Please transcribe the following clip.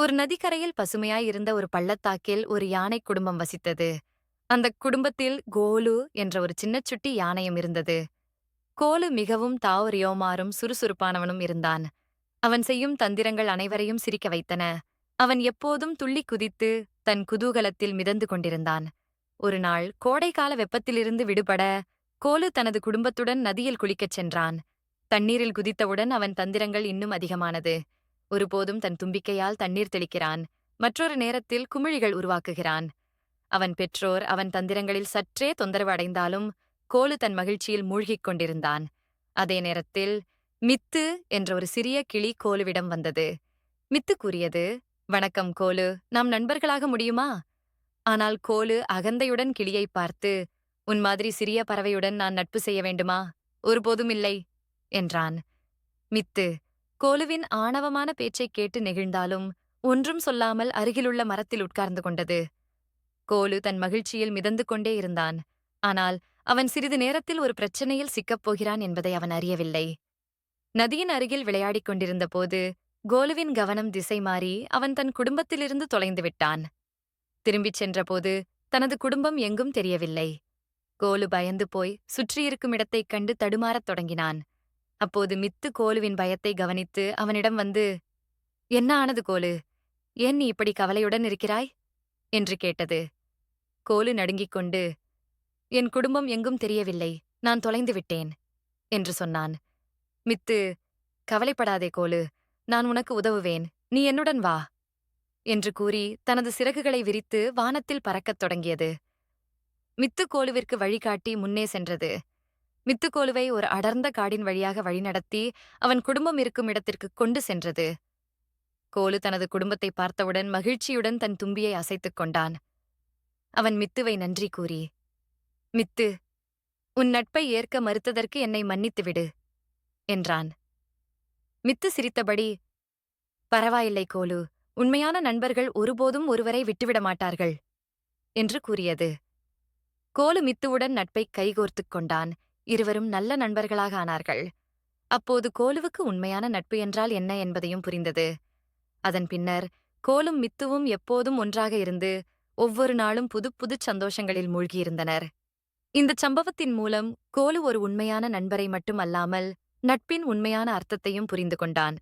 ஒரு நதிக்கரையில் பசுமையாய் இருந்த ஒரு பள்ளத்தாக்கில் ஒரு யானை குடும்பம் வசித்தது. அந்த குடும்பத்தில் கோலு என்ற ஒரு சின்னச் சுட்டி யானையும் இருந்தது. கோலு மிகவும் தாவரியோமாறும் சுறுசுறுப்பானவனும் இருந்தான். அவன் செய்யும் தந்திரங்கள் அனைவரையும் சிரிக்க வைத்தன. அவன் எப்போதும் துள்ளி குதித்து தன் குதூகலத்தில் மிதந்து கொண்டிருந்தான். ஒரு நாள் கோடைக்கால வெப்பத்திலிருந்து விடுபட கோலு தனது குடும்பத்துடன் நதியில் குளிக்கச் சென்றான். தண்ணீரில் குதித்தவுடன் அவன் தந்திரங்கள் இன்னும் அதிகமானது. ஒருபோதும் தன் தும்பிக்கையால் தண்ணீர் தெளிக்கிறான். மற்றொரு நேரத்தில் குமிழிகள் உருவாக்குகிறான். அவன் பெற்றோர் அவன் தந்திரங்களில் சற்றே தொந்தரவு அடைந்தாலும் கோலு தன் மகிழ்ச்சியில் மூழ்கிக் கொண்டிருந்தான். அதே நேரத்தில் மித்து என்ற ஒரு சிறிய கிளி கோலுவிடம் வந்தது. மித்து கூறியது, "வணக்கம் கோலு, நாம் நண்பர்களாக முடியுமா?" ஆனால் கோலு அகந்தையுடன் கிளியை பார்த்து, "உன் மாதிரி சிறிய பறவையுடன் நான் நட்பு செய்ய வேண்டுமா? ஒருபோதும் இல்லை" என்றான். மித்து கோலுவின் ஆணவமான பேச்சைக் கேட்டு நெகிழ்ந்தாலும் ஒன்றும் சொல்லாமல் அருகிலுள்ள மரத்தில் உட்கார்ந்து கொண்டது. கோலு தன் மகிழ்ச்சியில் மிதந்து கொண்டே இருந்தான். ஆனால் அவன் சிறிது நேரத்தில் ஒரு பிரச்சனையில் சிக்கப் போகிறான் என்பதை அவன் அறியவில்லை. நதியின் அருகில் விளையாடிக் கொண்டிருந்த போது கோலுவின் கவனம் திசை மாறி அவன் தன் குடும்பத்திலிருந்து தொலைந்து விட்டான். திரும்பிச் சென்றபோது தனது குடும்பம் எங்கும் தெரியவில்லை. கோலு பயந்து போய் சுற்றியிருக்கும் இடத்தைக் கண்டு தடுமாறத் தொடங்கினான். அப்போது மித்து கோலுவின் பயத்தை கவனித்து அவனிடம் வந்து, "என்ன ஆனது கோலு? ஏன் நீ இப்படி கவலையுடன் இருக்கிறாய்?" என்று கேட்டது. கோலு நடுங்கிக் கொண்டு, "என் குடும்பம் எங்கும் தெரியவில்லை, நான் தொலைந்து விட்டேன்" என்று சொன்னான். மித்து, "கவலைப்படாதே கோலு, நான் உனக்கு உதவுவேன், நீ என்னுடன் வா" என்று கூறி தனது சிறகுகளை விரித்து வானத்தில் பறக்கத் தொடங்கியது. மித்து கோலுவிற்கு வழிகாட்டி முன்னே சென்றது. மித்துக்கோலுவை ஒரு அடர்ந்த காடின் வழியாக வழிநடத்தி அவன் குடும்பம் இருக்கும் இடத்திற்கு கொண்டு சென்றது. கோலு தனது குடும்பத்தை பார்த்தவுடன் மகிழ்ச்சியுடன் தன் தும்பியை அசைத்துக் கொண்டான். அவன் மித்துவை நன்றி கூறி, "மித்து, உன் நட்பை ஏற்க மறுத்ததற்கு என்னை மன்னித்துவிடு" என்றான். மித்து சிரித்தபடி, "பரவாயில்லை கோலு, உண்மையான நண்பர்கள் ஒருபோதும் ஒருவரை விட்டுவிட மாட்டார்கள்" என்று கூறியது. கோலு மித்துவுடன் நட்பை கைகோர்த்துக் கொண்டான். இருவரும் நல்ல நண்பர்களாக ஆனார்கள். அப்போது கோலுவுக்கு உண்மையான நட்பு என்றால் என்ன என்பதையும் புரிந்தது. அதன் பின்னர் கோலும் மித்துவும் எப்போதும் ஒன்றாக இருந்து ஒவ்வொரு நாளும் புது புதுச் சந்தோஷங்களில் மூழ்கியிருந்தனர். இந்தச் சம்பவத்தின் மூலம் கோலு ஒரு உண்மையான நண்பரை மட்டும் அல்லாமல் நட்பின் உண்மையான அர்த்தத்தையும் புரிந்து கொண்டான்.